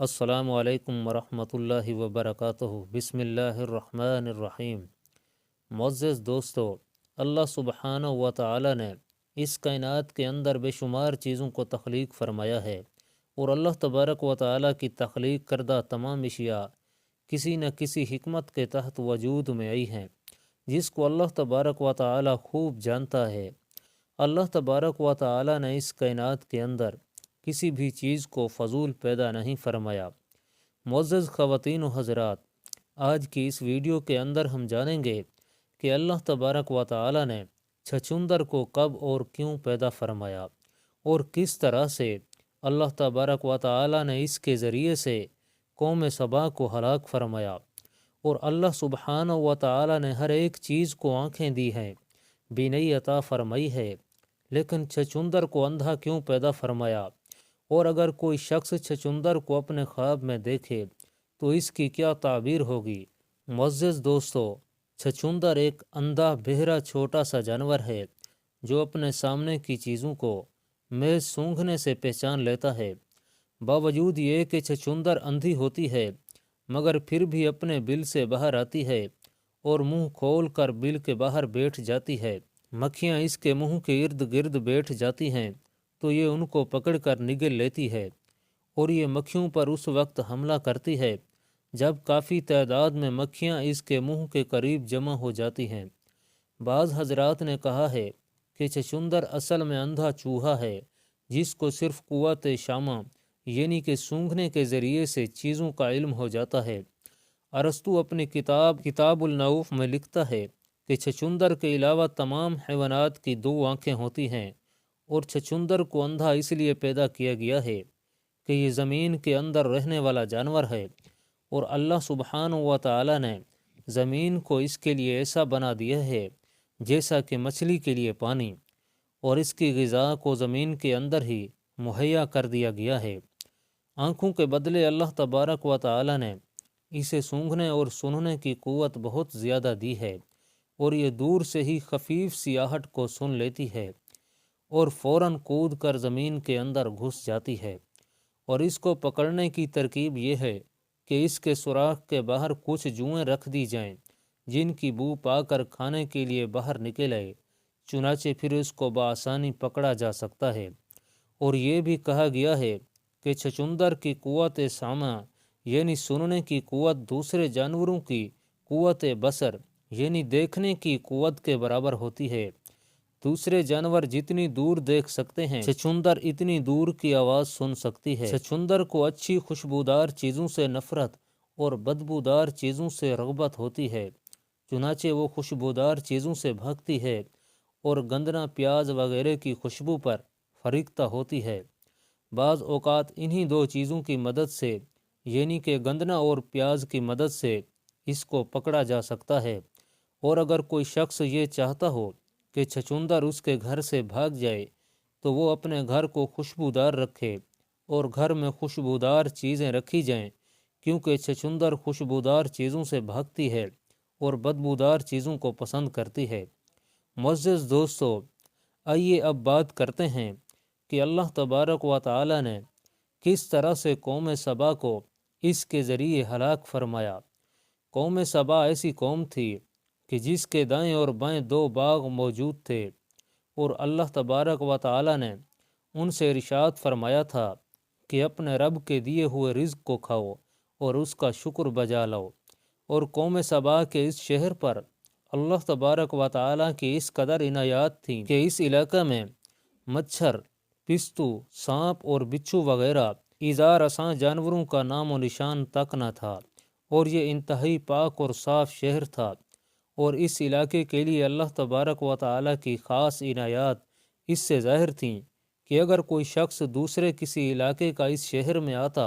السلام علیکم ورحمۃ اللہ وبرکاتہ۔ بسم اللہ الرحمن الرحیم۔ معزز دوستو، اللہ سبحانہ و تعالی نے اس کائنات کے اندر بے شمار چیزوں کو تخلیق فرمایا ہے، اور اللہ تبارک و تعالی کی تخلیق کردہ تمام اشیاء کسی نہ کسی حکمت کے تحت وجود میں آئی ہیں، جس کو اللہ تبارک و تعالی خوب جانتا ہے۔ اللہ تبارک و تعالی نے اس کائنات کے اندر کسی بھی چیز کو فضول پیدا نہیں فرمایا۔ معزز خواتین و حضرات، آج کی اس ویڈیو کے اندر ہم جانیں گے کہ اللہ تبارک و تعالی نے چھچھندر کو کب اور کیوں پیدا فرمایا، اور کس طرح سے اللہ تبارک و تعالی نے اس کے ذریعے سے قوم سبا کو ہلاک فرمایا۔ اور اللہ سبحانہ و تعالی نے ہر ایک چیز کو آنکھیں دی ہیں، بینائی عطا فرمائی ہے، لیکن چھچھندر کو اندھا کیوں پیدا فرمایا؟ اور اگر کوئی شخص چھچھندر کو اپنے خواب میں دیکھے تو اس کی کیا تعبیر ہوگی؟ معزز دوستو، چھچھندر ایک اندھا بہرا چھوٹا سا جانور ہے جو اپنے سامنے کی چیزوں کو محض سونگھنے سے پہچان لیتا ہے۔ باوجود یہ کہ چھچھندر اندھی ہوتی ہے، مگر پھر بھی اپنے بل سے باہر آتی ہے اور منہ کھول کر بل کے باہر بیٹھ جاتی ہے۔ مکھیاں اس کے منہ کے ارد گرد بیٹھ جاتی ہیں تو یہ ان کو پکڑ کر نگل لیتی ہے، اور یہ مکھیوں پر اس وقت حملہ کرتی ہے جب کافی تعداد میں مکھیاں اس کے منہ کے قریب جمع ہو جاتی ہیں۔ بعض حضرات نے کہا ہے کہ چھچھندر اصل میں اندھا چوہا ہے، جس کو صرف قوت شامہ یعنی کہ سونگھنے کے ذریعے سے چیزوں کا علم ہو جاتا ہے۔ ارسطو اپنی کتاب النوف میں لکھتا ہے کہ چھچھندر کے علاوہ تمام حیوانات کی دو آنکھیں ہوتی ہیں، اور چھچھندر کو اندھا اس لیے پیدا کیا گیا ہے کہ یہ زمین کے اندر رہنے والا جانور ہے، اور اللہ سبحانہ و تعالی نے زمین کو اس کے لیے ایسا بنا دیا ہے جیسا کہ مچھلی کے لیے پانی، اور اس کی غذا کو زمین کے اندر ہی مہیا کر دیا گیا ہے۔ آنکھوں کے بدلے اللہ تبارک و تعالی نے اسے سونگھنے اور سننے کی قوت بہت زیادہ دی ہے، اور یہ دور سے ہی خفیف سی آہٹ کو سن لیتی ہے اور فوراً کود کر زمین کے اندر گھس جاتی ہے۔ اور اس کو پکڑنے کی ترکیب یہ ہے کہ اس کے سوراخ کے باہر کچھ جوئیں رکھ دی جائیں جن کی بو پا کر کھانے کے لیے باہر نکل آئے، چنانچہ پھر اس کو بآسانی پکڑا جا سکتا ہے۔ اور یہ بھی کہا گیا ہے کہ چھچھندر کی قوت سامع یعنی سننے کی قوت دوسرے جانوروں کی قوت بصر یعنی دیکھنے کی قوت کے برابر ہوتی ہے۔ دوسرے جانور جتنی دور دیکھ سکتے ہیں، چھچھندر اتنی دور کی آواز سن سکتی ہے۔ چھچھندر کو اچھی خوشبودار چیزوں سے نفرت اور بدبودار چیزوں سے رغبت ہوتی ہے، چنانچہ وہ خوشبودار چیزوں سے بھاگتی ہے اور گندنا پیاز وغیرہ کی خوشبو پر فریختہ ہوتی ہے۔ بعض اوقات انہی دو چیزوں کی مدد سے یعنی کہ گندنا اور پیاز کی مدد سے اس کو پکڑا جا سکتا ہے۔ اور اگر کوئی شخص یہ چاہتا ہو کہ چھچھندر اس کے گھر سے بھاگ جائے تو وہ اپنے گھر کو خوشبودار رکھے اور گھر میں خوشبودار چیزیں رکھی جائیں، کیونکہ چھچھندر خوشبودار چیزوں سے بھاگتی ہے اور بدبودار چیزوں کو پسند کرتی ہے۔ معزز دوستو، آئیے اب بات کرتے ہیں کہ اللہ تبارک و تعالی نے کس طرح سے قوم سبا کو اس کے ذریعے ہلاک فرمایا۔ قوم سبا ایسی قوم تھی کہ جس کے دائیں اور بائیں دو باغ موجود تھے، اور اللہ تبارک و تعالی نے ان سے ارشاد فرمایا تھا کہ اپنے رب کے دیے ہوئے رزق کو کھاؤ اور اس کا شکر بجا لاؤ۔ اور قوم سبا کے اس شہر پر اللہ تبارک و تعالی کی اس قدر عنایات تھیں کہ اس علاقہ میں مچھر، پستو، سانپ اور بچھو وغیرہ ایذا رساں جانوروں کا نام و نشان تک نہ تھا، اور یہ انتہائی پاک اور صاف شہر تھا۔ اور اس علاقے کے لیے اللہ تبارک و تعالی کی خاص عنایات اس سے ظاہر تھیں کہ اگر کوئی شخص دوسرے کسی علاقے کا اس شہر میں آتا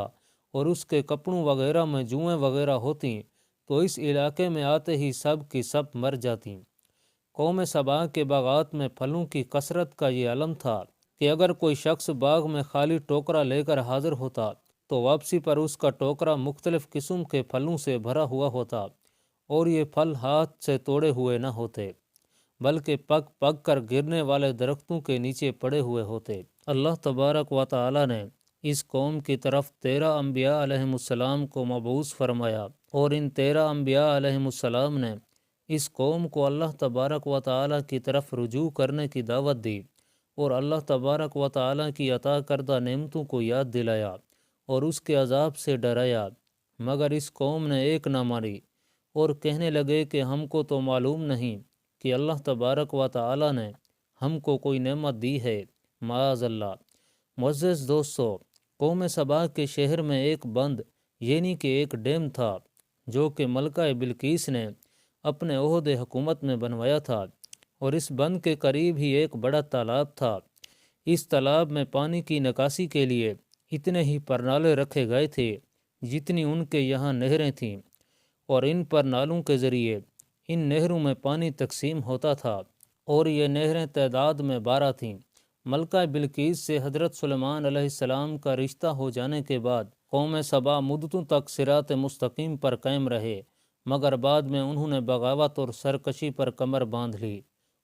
اور اس کے کپڑوں وغیرہ میں جوئیں وغیرہ ہوتیں تو اس علاقے میں آتے ہی سب کی سب مر جاتیں۔ قوم سبا کے باغات میں پھلوں کی کثرت کا یہ علم تھا کہ اگر کوئی شخص باغ میں خالی ٹوکرا لے کر حاضر ہوتا تو واپسی پر اس کا ٹوکرا مختلف قسم کے پھلوں سے بھرا ہوا ہوتا، اور یہ پھل ہاتھ سے توڑے ہوئے نہ ہوتے بلکہ پک پک کر گرنے والے درختوں کے نیچے پڑے ہوئے ہوتے۔ اللہ تبارک و تعالی نے اس قوم کی طرف 13 انبیاء علیہم السلام کو مبعوث فرمایا، اور ان 13 انبیاء علیہم السلام نے اس قوم کو اللہ تبارک و تعالیٰ کی طرف رجوع کرنے کی دعوت دی، اور اللہ تبارک و تعالیٰ کی عطا کردہ نعمتوں کو یاد دلایا اور اس کے عذاب سے ڈرایا، مگر اس قوم نے ایک نہ مانی اور کہنے لگے کہ ہم کو تو معلوم نہیں کہ اللہ تبارک و تعالیٰ نے ہم کو کوئی نعمت دی ہے، معاذ اللہ۔ معزز دوستو، قوم سبا کے شہر میں ایک بند یعنی کہ ایک ڈیم تھا جو کہ ملکہ بلقیس نے اپنے عہد حکومت میں بنوایا تھا، اور اس بند کے قریب ہی ایک بڑا تالاب تھا۔ اس تالاب میں پانی کی نکاسی کے لیے اتنے ہی پرنالے رکھے گئے تھے جتنی ان کے یہاں نہریں تھیں، اور ان پرنالوں کے ذریعے ان نہروں میں پانی تقسیم ہوتا تھا، اور یہ نہریں تعداد میں 12 تھیں۔ ملکہ بلقیس سے حضرت سلیمان علیہ السلام کا رشتہ ہو جانے کے بعد قوم سبا مدتوں تک صراط مستقیم پر قائم رہے، مگر بعد میں انہوں نے بغاوت اور سرکشی پر کمر باندھ لی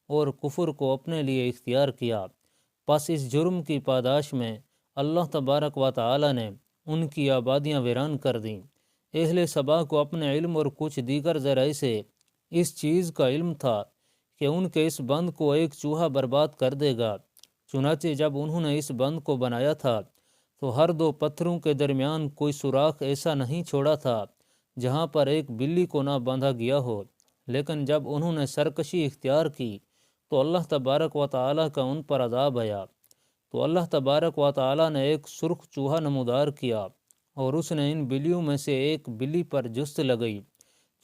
اور کفر کو اپنے لیے اختیار کیا۔ پس اس جرم کی پاداش میں اللہ تبارک و تعالی نے ان کی آبادیاں ویران کر دیں۔ اہل سبا کو اپنے علم اور کچھ دیگر ذرائع سے اس چیز کا علم تھا کہ ان کے اس بند کو ایک چوہا برباد کر دے گا، چنانچہ جب انہوں نے اس بند کو بنایا تھا تو ہر 2 پتھروں کے درمیان کوئی سوراخ ایسا نہیں چھوڑا تھا جہاں پر ایک بلی کو نہ باندھا گیا ہو، لیکن جب انہوں نے سرکشی اختیار کی تو اللہ تبارک و تعالیٰ کا ان پر عذاب آیا، تو اللہ تبارک و تعالیٰ نے ایک سرخ چوہا نمودار کیا اور اس نے ان بلیوں میں سے ایک بلی پر جست لگئی،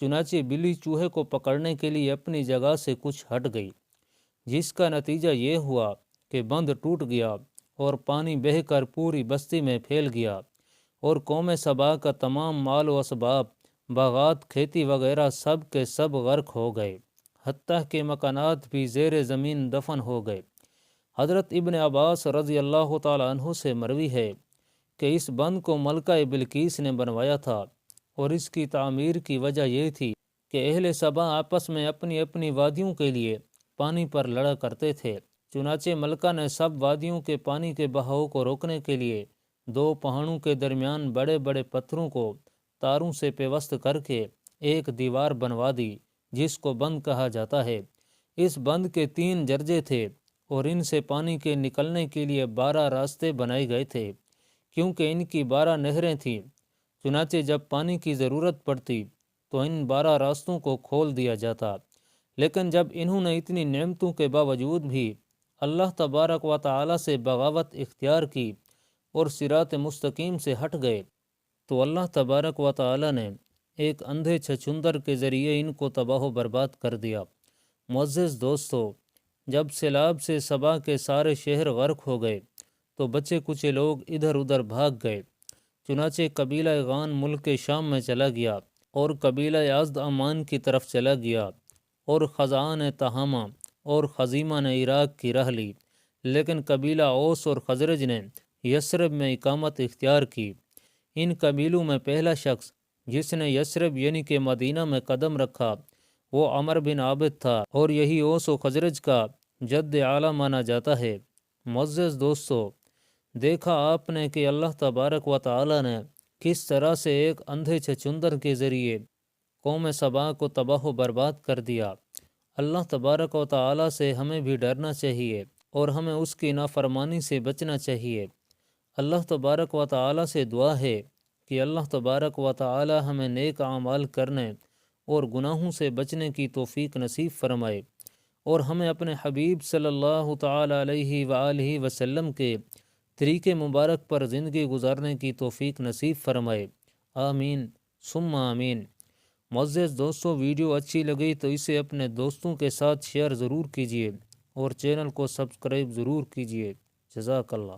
چنانچہ بلی چوہے کو پکڑنے کے لیے اپنی جگہ سے کچھ ہٹ گئی، جس کا نتیجہ یہ ہوا کہ بند ٹوٹ گیا اور پانی بہہ کر پوری بستی میں پھیل گیا، اور قوم سبا کا تمام مال و اسباب، باغات، کھیتی وغیرہ سب کے سب غرق ہو گئے، حتیٰ کہ مکانات بھی زیر زمین دفن ہو گئے۔ حضرت ابن عباس رضی اللہ تعالیٰ عنہ سے مروی ہے کہ اس بند کو ملکہ بلقیس نے بنوایا تھا، اور اس کی تعمیر کی وجہ یہ تھی کہ اہل سبا آپس میں اپنی اپنی وادیوں کے لیے پانی پر لڑا کرتے تھے، چنانچہ ملکہ نے سب وادیوں کے پانی کے بہاؤ کو روکنے کے لیے 2 پہاڑوں کے درمیان بڑے بڑے پتھروں کو تاروں سے پیوست کر کے ایک دیوار بنوا دی جس کو بند کہا جاتا ہے۔ اس بند کے 3 درجے تھے اور ان سے پانی کے نکلنے کے لیے 12 راستے بنائے گئے تھے، کیونکہ ان کی 12 نہریں تھیں، چنانچہ جب پانی کی ضرورت پڑتی تو ان 12 راستوں کو کھول دیا جاتا۔ لیکن جب انہوں نے اتنی نعمتوں کے باوجود بھی اللہ تبارک و تعالیٰ سے بغاوت اختیار کی اور صراط مستقیم سے ہٹ گئے تو اللہ تبارک و تعالیٰ نے ایک اندھے چھچندر کے ذریعے ان کو تباہ و برباد کر دیا۔ معزز دوستو، جب سیلاب سے سبا کے سارے شہر غرق ہو گئے تو بچے کچھ لوگ ادھر ادھر بھاگ گئے، چنانچہ قبیلہ غان ملک شام میں چلا گیا اور قبیلہ ازد امان کی طرف چلا گیا، اور خزعان نے تہامہ اور خزیمہ نے عراق کی راہ لی، لیکن قبیلہ اوس اور خزرج نے یثرب میں اقامت اختیار کی۔ ان قبیلوں میں پہلا شخص جس نے یثرب یعنی کہ مدینہ میں قدم رکھا وہ عمر بن عابد تھا، اور یہی اوس و خزرج کا جد اعلیٰ مانا جاتا ہے۔ معزز دوستو، دیکھا آپ نے کہ اللہ تبارک و تعالیٰ نے کس طرح سے ایک اندھے چھچندر کے ذریعے قوم سبا کو تباہ و برباد کر دیا۔ اللہ تبارک و تعالیٰ سے ہمیں بھی ڈرنا چاہیے اور ہمیں اس کی نافرمانی سے بچنا چاہیے۔ اللہ تبارک و تعالیٰ سے دعا ہے کہ اللہ تبارک و تعالیٰ ہمیں نیک اعمال کرنے اور گناہوں سے بچنے کی توفیق نصیب فرمائے، اور ہمیں اپنے حبیب صلی اللہ تعالیٰ علیہ وآلہ وسلم کے طریقے مبارک پر زندگی گزارنے کی توفیق نصیب فرمائے، آمین ثم آمین۔ معزز دوستو، ویڈیو اچھی لگی تو اسے اپنے دوستوں کے ساتھ شیئر ضرور کیجیے اور چینل کو سبسکرائب ضرور کیجیے۔ جزاک اللہ۔